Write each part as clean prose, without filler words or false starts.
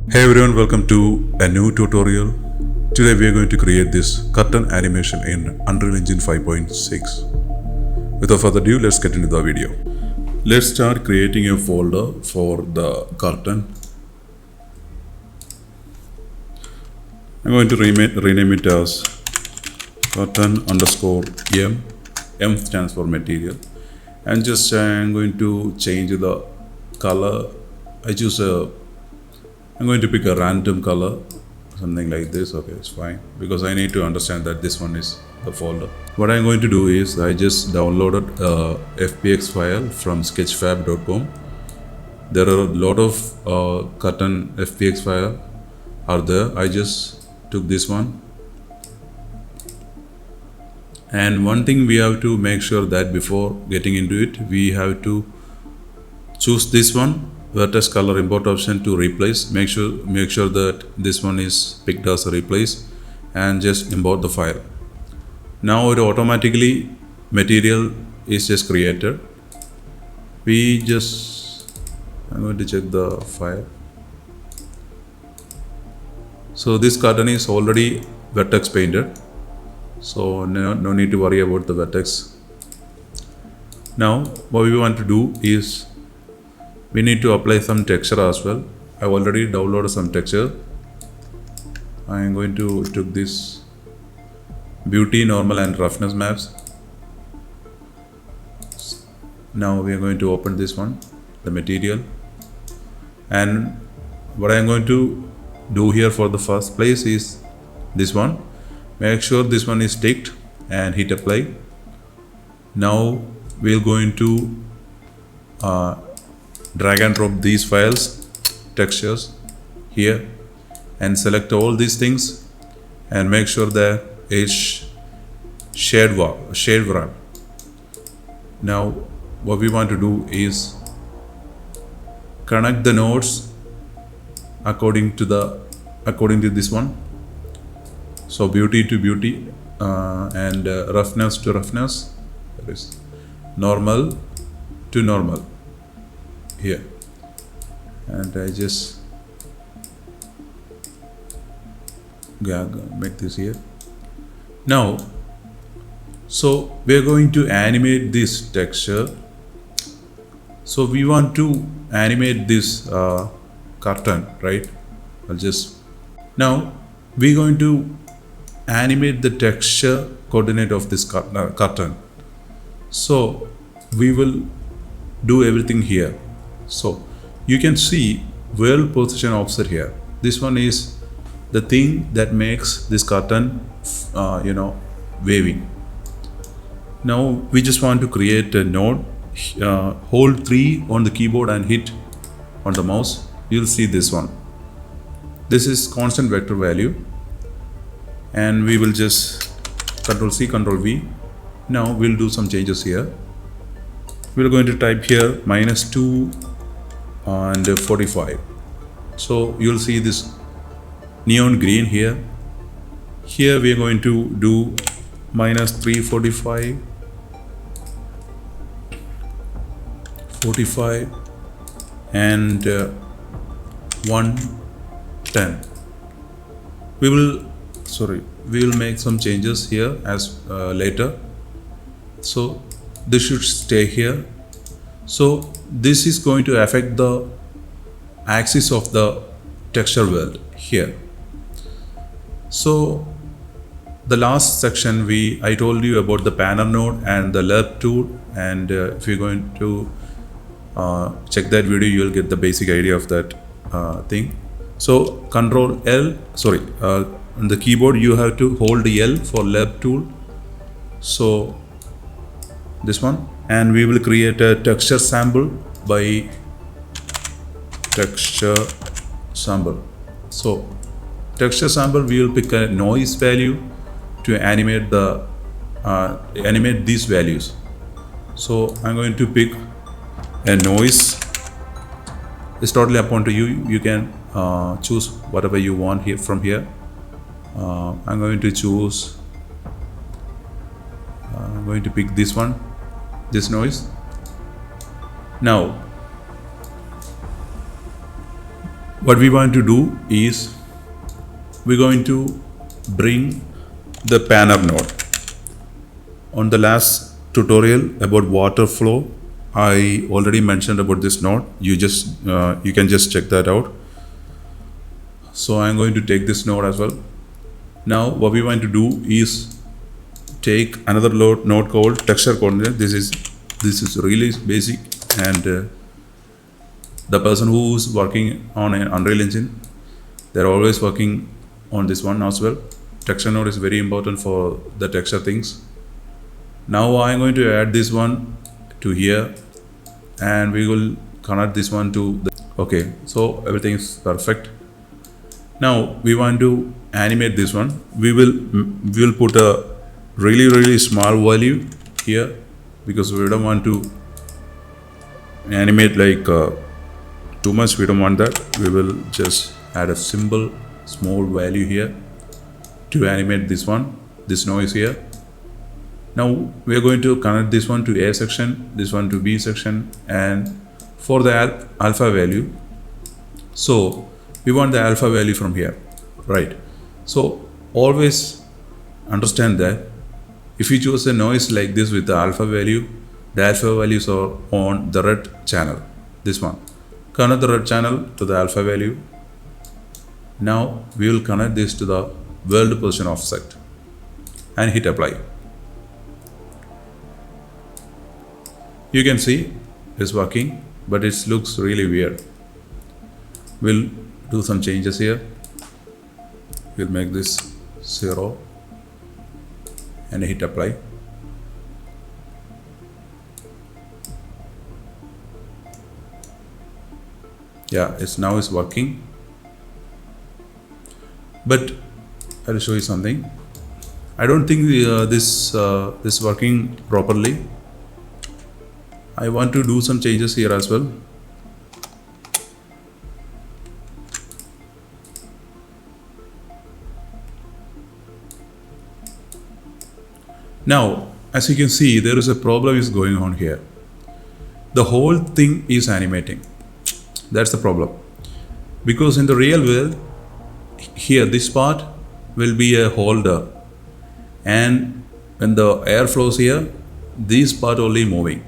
Hey everyone, welcome to a new tutorial. Today we are going to create this curtain animation in Unreal Engine 5.6. Without further ado, let's get into the video. Let's start creating a folder for the curtain. I'm going to rename it as curtain underscore M. M stands for material. And just I'm going to change the color. I'm going to pick a random color, something like this. Okay, it's fine because I need to understand that this one is the folder. What I'm going to do is I just downloaded a FBX file from sketchfab.com. There are a lot of curtain FBX file are there. I just took this one. And one thing we have to make sure that before getting into it, we have to choose this one, vertex color import option, to replace. Make sure that this one is picked as a replace and just import the file. Now it automatically material is just created. I'm going to check the file. So this curtain is already vertex painted, so no need to worry about the vertex. Now what we want to do is we need to apply some texture as well. I've already downloaded some texture. I am going to take this beauty, normal and roughness maps. Now we are going to open this one, the material. And what I am going to do here for the first place is this one. Make sure this one is ticked and hit apply. Now we are going to drag and drop these files, textures here, and select all these things and make sure that it's shade wrap. Now what we want to do is connect the nodes according to this one. So beauty to beauty and roughness to roughness, that is normal to normal here. And I just make this here. Now so we are going to animate this texture. So we want to animate this curtain, right? Now we're going to animate the texture coordinate of this curtain. So we will do everything here. So you can see world position offset here. This one is the thing that makes this curtain waving. Now we just want to create a node. Hold 3 on the keyboard and hit on the mouse. You'll see this one. This is constant vector value, and we will just Ctrl C, Ctrl V. Now we'll do some changes here. We're going to type here -2 and 45. So you'll see this neon green here. Here we are going to do -345, 45 and 110. We will make some changes here as later. So this should stay here. So this is going to affect the axis of the texture world here. So the last section I told you about the panel node and the lerp tool, and if you're going to check that video, you will get the basic idea of that thing. So Control L, on the keyboard you have to hold L for lerp tool. So this one, and we will create a texture sample by texture sample. So texture sample, we will pick a noise value to animate these values. So I'm going to pick a noise. It's totally upon to you. You can choose whatever you want here from here. I'm going to choose. I'm going to pick this one, this noise. Now What we want to do is we're going to bring the panner node. On the last tutorial about water flow, I already mentioned about this node. You can just check that out. So I'm going to take this node as well. Now what we want to do is take another node called texture coordinate. This is really basic, and the person who's working on an Unreal Engine, they're always working on this one as well. Texture node is very important for the texture things. Now I'm going to add this one to here, and we will connect this one to the, okay, so everything is perfect. Now we want to animate this one. We will put a really small value here because we don't want to animate like too much. We don't want that. We will just add a simple small value here to animate this one, this noise here. Now we are going to connect this one to A section, this one to B section, and for the alpha value, so we want the alpha value from here, right? So always understand that if you choose a noise like this with the alpha value, the alpha values are on the red channel, this one. Connect the red channel to the alpha value. Now we will connect this to the world position offset and hit apply. You can see it's working, but it looks really weird. We'll do some changes here. We'll make this 0 and hit apply. Yeah, it's working. But I'll show you something. I don't think this is working properly. I want to do some changes here as well. Now, as you can see, there is a problem is going on here. The whole thing is animating. That's the problem. Because in the real world, here this part will be a holder, and when the air flows here, this part only moving.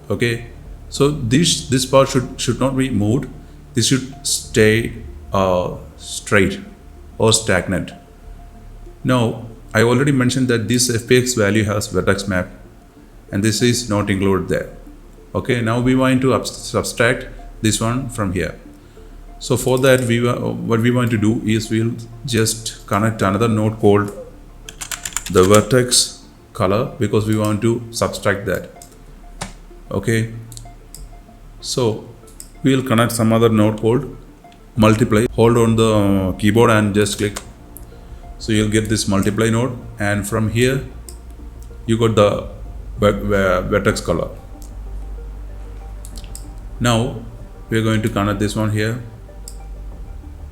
Okay, so this part should not be moved. This should stay straight or stagnant. Now I already mentioned that this FPX value has vertex map, and this is not included there. Okay, now we want to subtract this one from here. So for that, what we want to do is we'll just connect another node called the vertex color, because we want to subtract that. Okay, so we'll connect some other node called multiply. Hold on the keyboard and just click. So you'll get this multiply node, and from here you got the vertex color. Now we're going to connect this one here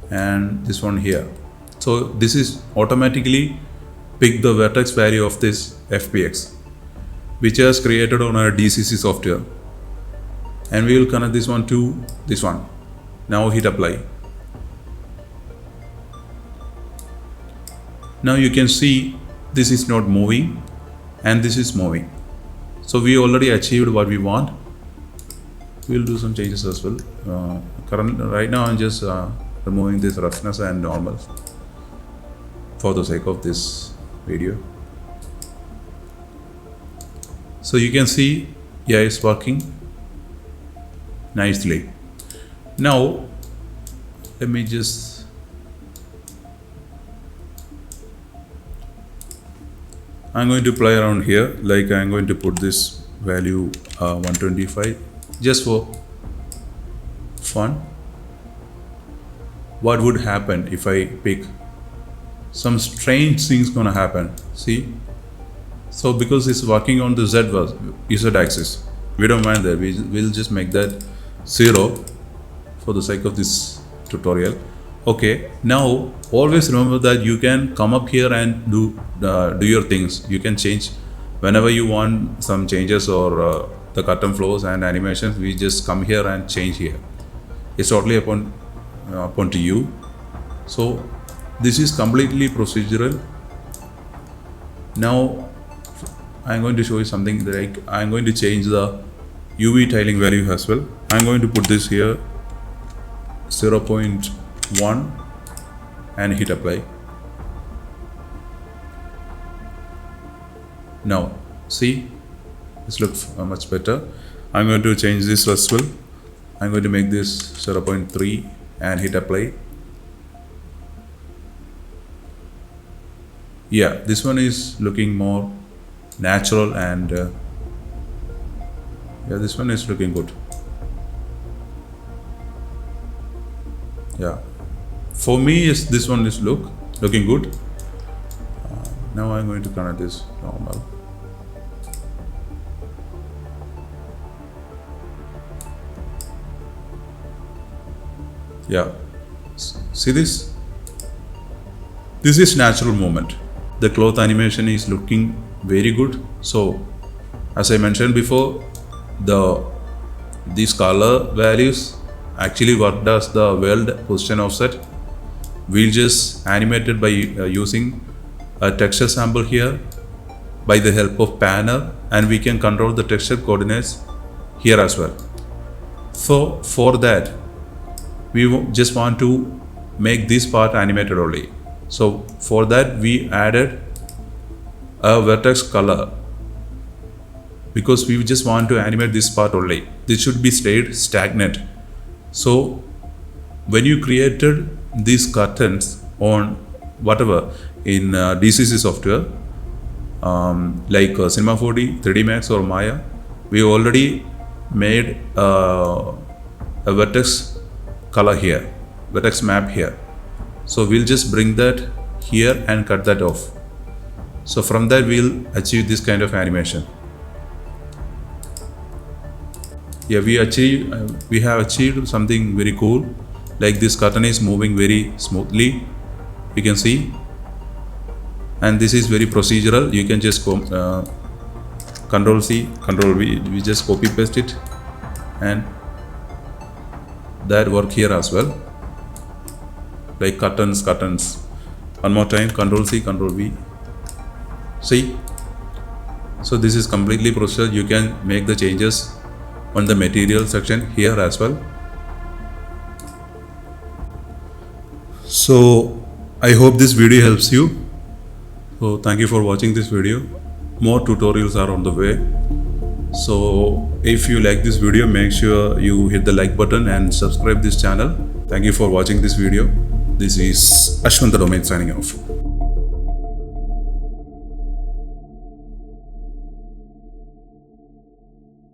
and this one here. So this is automatically pick the vertex value of this FPX, which is created on our DCC software, and we will connect this one to this one. Now hit apply. Now you can see this is not moving and this is moving. So we already achieved what we want. We'll do some changes as well. Right now I'm just removing this roughness and normal for the sake of this video. So you can see, yeah, it's working nicely. Now let me just I'm going to play around here. Like I'm going to put this value 125 just for fun. What would happen if I pick? Some strange things gonna happen. See? So because it's working on the Z axis, we don't mind that. We'll just make that 0 for the sake of this tutorial. Okay, now always remember that you can come up here and do your things. You can change whenever you want some changes or the curtain flows and animations. We just come here and change here. It's totally upon upon to you. So this is completely procedural. Now I'm going to show you something like I'm going to change the UV tiling value as well. I'm going to put this here 0.1 and hit apply. Now see, this looks much better. I'm going to change this as well. I'm going to make this 0.3 and hit apply. Yeah, this one is looking more natural, and yeah, this one is looking good. Yeah, for me this one is looking good. Now I'm going to connect this normal. Yeah, see this? This is natural movement. The cloth animation is looking very good. So as I mentioned before, these color values actually worked as the world position offset. We'll just animate it by using a texture sample here by the help of panel, and we can control the texture coordinates here as well. So for that, we just want to make this part animated only. So for that, we added a vertex color because we just want to animate this part only. This should be stayed stagnant. So when you created these curtains on whatever in DCC software like Cinema 4D, 3D Max or Maya, we already made a vertex color here, vertex map here. So we'll just bring that here and cut that off. So from that we'll achieve this kind of animation. Yeah, we have achieved something very cool. Like this curtain is moving very smoothly, you can see, and this is very procedural. You can just Control C, Control V, we just copy paste it, and that work here as well. Like curtains. One more time, Control C, Control V. See? So this is completely procedural. You can make the changes on the material section here as well. So I hope this video helps you. So thank you for watching this video. More tutorials are on the way. So if you like this video, make sure you hit the like button and subscribe this channel. Thank you for watching this video. This is Ashwant the Domain signing off.